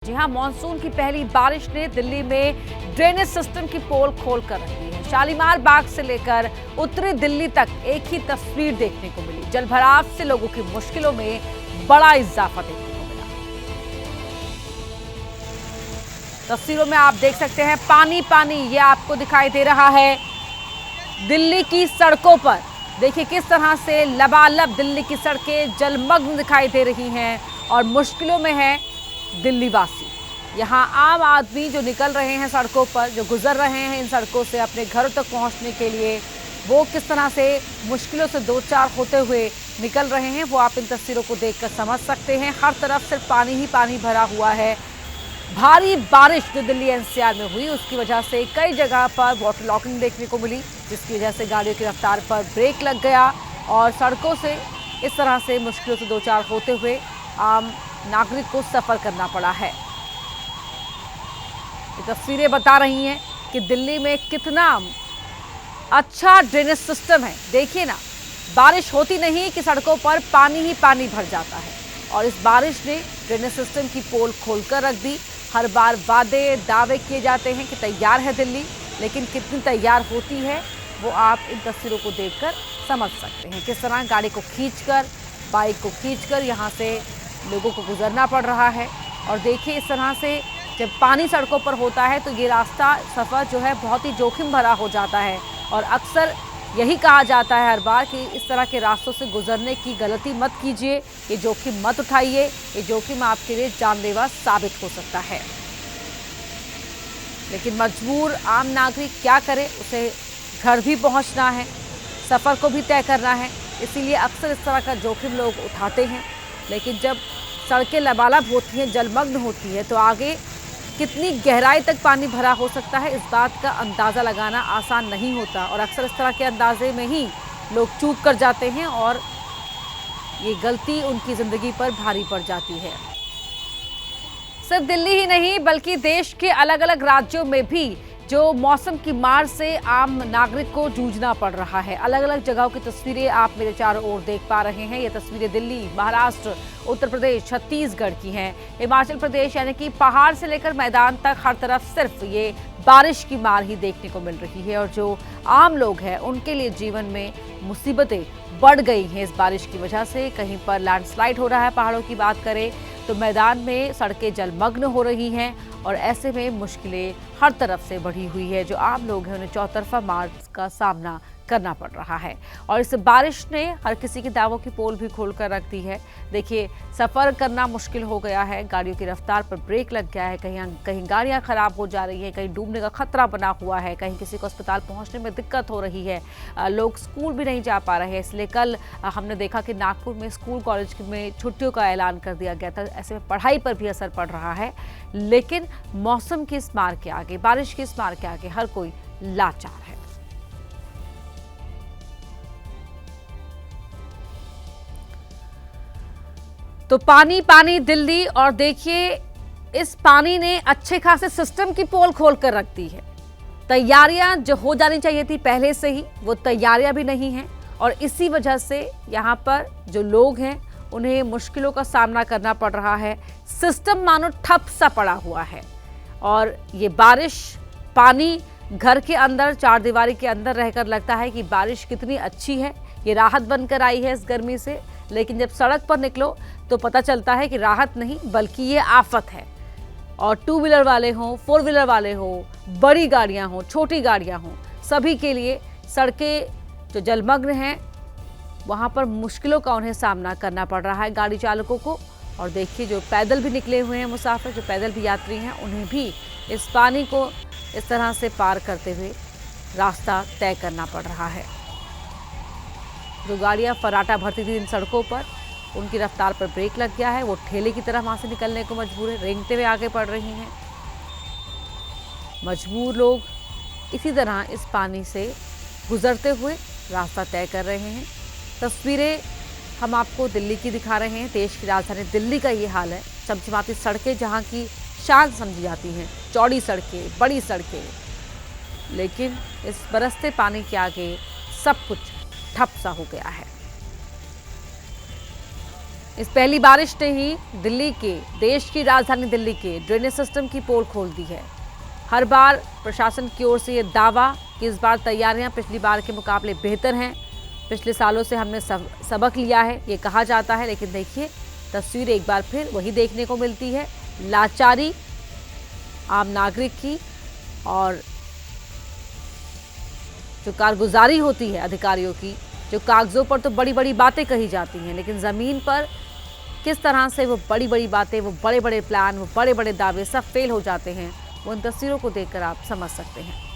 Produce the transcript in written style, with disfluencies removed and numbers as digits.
जी हां, मानसून की पहली बारिश ने दिल्ली में ड्रेनेज सिस्टम की पोल खोल कर रख दी है। शालीमार बाग से लेकर उत्तरी दिल्ली तक एक ही तस्वीर देखने को मिली। जलभराव से लोगों की मुश्किलों में बड़ा इजाफा देखने को मिला। तस्वीरों में आप देख सकते हैं पानी पानी ये आपको दिखाई दे रहा है दिल्ली की सड़कों पर। देखिए किस तरह से लबालब दिल्ली की सड़कें जलमग्न दिखाई दे रही हैं और मुश्किलों में है दिल्ली वासी। यहाँ आम आदमी जो निकल रहे हैं सड़कों पर, जो गुजर रहे हैं इन सड़कों से अपने घरों तक पहुँचने के लिए, वो किस तरह से मुश्किलों से दो चार होते हुए निकल रहे हैं, वो आप इन तस्वीरों को देखकर समझ सकते हैं। हर तरफ सिर्फ पानी ही पानी भरा हुआ है। भारी बारिश जो दिल्ली एनसीआर में हुई उसकी वजह से कई जगह पर वाटर लॉकिंग देखने को मिली, जिसकी वजह से गाड़ियों की रफ्तार पर ब्रेक लग गया और सड़कों से इस तरह से मुश्किलों से दो चार होते हुए आम नागरिक को सफर करना पड़ा है। ये तस्वीरें बता रही हैं कि दिल्ली में कितना अच्छा ड्रेनेज सिस्टम है। देखिए ना, बारिश होती नहीं कि सड़कों पर पानी ही पानी भर जाता है और इस बारिश ने ड्रेनेज सिस्टम की पोल खोलकर रख दी। हर बार वादे दावे किए जाते हैं कि तैयार है दिल्ली, लेकिन कितनी तैयार होती है वो आप इन तस्वीरों को देखकर समझ सकते हैं। किस तरह गाड़ी को खींचकर, बाइक को खींचकर यहाँ से लोगों को गुजरना पड़ रहा है। और देखिए इस तरह से जब पानी सड़कों पर होता है तो ये रास्ता सफ़र जो है बहुत ही जोखिम भरा हो जाता है और अक्सर यही कहा जाता है हर बार कि इस तरह के रास्तों से गुजरने की गलती मत कीजिए, ये जोखिम मत उठाइए, ये जोखिम आपके लिए जानलेवा साबित हो सकता है। लेकिन मजबूर आम नागरिक क्या करे, उसे घर भी पहुंचना है, सफ़र को भी तय करना है, इसीलिए अक्सर इस तरह का जोखिम लोग उठाते हैं। लेकिन जब सड़कें लबालब होती हैं, जलमग्न होती है, तो आगे कितनी गहराई तक पानी भरा हो सकता है इस बात का अंदाज़ा लगाना आसान नहीं होता और अक्सर इस तरह के अंदाजे में ही लोग चूक कर जाते हैं और ये गलती उनकी ज़िंदगी पर भारी पड़ जाती है। सिर्फ दिल्ली ही नहीं बल्कि देश के अलग अलग राज्यों में भी जो मौसम की मार से आम नागरिक को जूझना पड़ रहा है। अलग अलग जगहों की तस्वीरें आप मेरे चारों ओर देख पा रहे हैं। ये तस्वीरें दिल्ली, महाराष्ट्र, उत्तर प्रदेश, छत्तीसगढ़ की हैं। हिमाचल प्रदेश यानी कि पहाड़ से लेकर मैदान तक हर तरफ सिर्फ ये बारिश की मार ही देखने को मिल रही है और जो आम लोग हैं उनके लिए जीवन में मुसीबतें बढ़ गई हैं इस बारिश की वजह से। कहीं पर लैंडस्लाइड हो रहा है, पहाड़ों की बात करें तो मैदान में सड़कें जलमग्न हो रही हैं और ऐसे में मुश्किलें हर तरफ से बढ़ी हुई है। जो आम लोग हैं उन्हें चौतरफा मार का सामना करना पड़ रहा है और इस बारिश ने हर किसी के दावों की पोल भी खोलकर रख दी है। देखिए सफ़र करना मुश्किल हो गया है, गाड़ियों की रफ्तार पर ब्रेक लग गया है, कहीं गाड़ियां खराब हो जा रही हैं, कहीं डूबने का खतरा बना हुआ है, कहीं किसी को अस्पताल पहुंचने में दिक्कत हो रही है, लोग स्कूल भी नहीं जा पा रहे हैं। इसलिए कल हमने देखा कि नागपुर में स्कूल कॉलेज में छुट्टियों का ऐलान कर दिया गया था। ऐसे में पढ़ाई पर भी असर पड़ रहा है। लेकिन मौसम की इस मार के आगे, बारिश की इस मार के आगे हर कोई लाचार है। तो पानी पानी दिल्ली और देखिए इस पानी ने अच्छे खासे सिस्टम की पोल खोल कर रख दी है। तैयारियां जो हो जानी चाहिए थी पहले से ही, वो तैयारियां भी नहीं हैं और इसी वजह से यहाँ पर जो लोग हैं उन्हें मुश्किलों का सामना करना पड़ रहा है। सिस्टम मानो ठप सा पड़ा हुआ है और ये बारिश, पानी घर के अंदर, चार दीवारी के अंदर रहकर लगता है कि बारिश कितनी अच्छी है, ये राहत बनकर आई है इस गर्मी से। लेकिन जब सड़क पर निकलो तो पता चलता है कि राहत नहीं बल्कि ये आफत है। और टू व्हीलर वाले हों, फोर व्हीलर वाले हों, बड़ी गाड़ियां हों, छोटी गाड़ियां हों, सभी के लिए सड़कें जो जलमग्न हैं वहाँ पर मुश्किलों का उन्हें सामना करना पड़ रहा है गाड़ी चालकों को। और देखिए जो पैदल भी निकले हुए हैं मुसाफिर, जो पैदल भी यात्री हैं, उन्हें भी इस पानी को इस तरह से पार करते हुए रास्ता तय करना पड़ रहा है। जो गाड़ियां फराटा भरती थी इन सड़कों पर, उनकी रफ्तार पर ब्रेक लग गया है, वो ठेले की तरह वहां से निकलने को मजबूर है, रेंगते हुए आगे बढ़ रही हैं। मजबूर लोग इसी तरह इस पानी से गुजरते हुए रास्ता तय कर रहे हैं। तस्वीरें हम आपको दिल्ली की दिखा रहे हैं। देश की राजधानी दिल्ली का ये हाल है। चमचमाती सड़कें जहाँ की शान समझी जाती हैं, चौड़ी सड़कें, बड़ी सड़कें, लेकिन इस बरसते पानी के आगे सब कुछ ठप सा हो गया है। इस पहली बारिश ने ही देश की राजधानी दिल्ली के ड्रेनेज सिस्टम की पोल खोल दी है। हर बार प्रशासन की ओर से ये दावा कि इस बार तैयारियां पिछली बार के मुकाबले बेहतर हैं, पिछले सालों से हमने सबक लिया है, ये कहा जाता है। लेकिन देखिए, तस्वीर एक बार फिर वही देखने को मिलती है, लाचारी आम नागरिक की, और जो कारगुजारी होती है अधिकारियों की, जो कागजों पर तो बड़ी बड़ी बातें कही जाती हैं, लेकिन ज़मीन पर किस तरह से वो बड़ी बड़ी बातें, वो बड़े बड़े प्लान, वो बड़े बड़े दावे सब फेल हो जाते हैं, वो इन तस्वीरों को देखकर आप समझ सकते हैं।